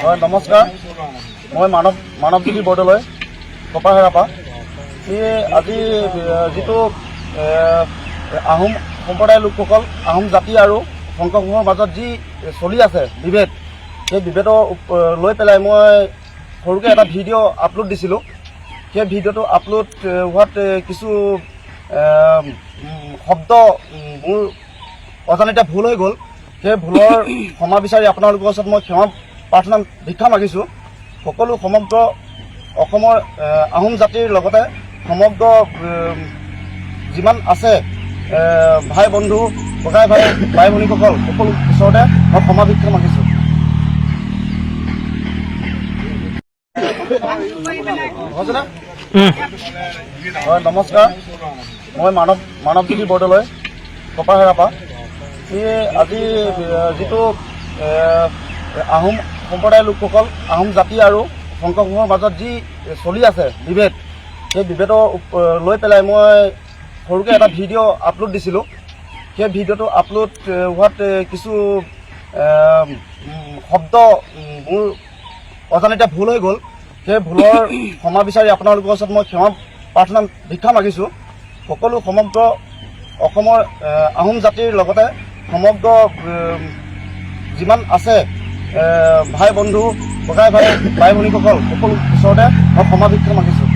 হয় নমস্কাৰ, মই মানৱজ্যোতি বৰদলৈ কপাহেৰাপা। আজি যিটো আহোম সম্প্ৰদায়ৰ লোকসকল, আহোম জাতি আৰু শংকৰসমূহৰ মাজত যি চলি আছে বিভেদ, সেই বিভেদৰ লৈ পেলাই মই সৰুকৈ এটা ভিডিঅ' আপলোড দিছিলোঁ। সেই ভিডিঅ'টো আপলোড হোৱাত কিছু শব্দ মোৰ অজানিতে ভুল হৈ গ'ল। সেই ভুলৰ ক্ষমা বিচাৰি আপোনালোকৰ ওচৰত মই ক্ষমা প্ৰাৰ্থনা ভিক্ষা মাগিছোঁ। সকলো সমগ্ৰ অসমৰ আহোম জাতিৰ লগতে সমগ্ৰ যিমান আছে ভাই বন্ধু, ককাই ভাই, বাই ভনীসকল, সকলো ওচৰতে মই ক্ষমা ভিক্ষা মাগিছোঁ। হৈছেনে? হয় নমস্কাৰ, মই মানৱজ্যোতি বৰদলৈ কপাহেৰাপা। আজি যিটো আহোম সম্প্ৰদায়ৰ লোকসকল, আহোম জাতি আৰু শংকৰসমূহৰ মাজত যি চলি আছে বিভেদ, সেই বিভেদৰ লৈ পেলাই মই সৰুকৈ এটা ভিডিঅ' আপলোড দিছিলোঁ। সেই ভিডিঅ'টো আপলোড হোৱাত কিছু শব্দ মোৰ অজানিতে ভুল হৈ গ'ল। সেই ভুলৰ ক্ষমা বিচাৰি আপোনালোকৰ ওচৰত মই ক্ষমা প্ৰাৰ্থনা ভিক্ষা মাগিছোঁ। সকলো সমগ্ৰ অসমৰ আহোম জাতিৰ লগতে সমগ্ৰ যিমান আছে ভাই বন্ধু, ককাই ভাই, বাই ভনীসকল, সকলো ওচৰতে মই ক্ষমা ভিক্ষা মাগিছোঁ।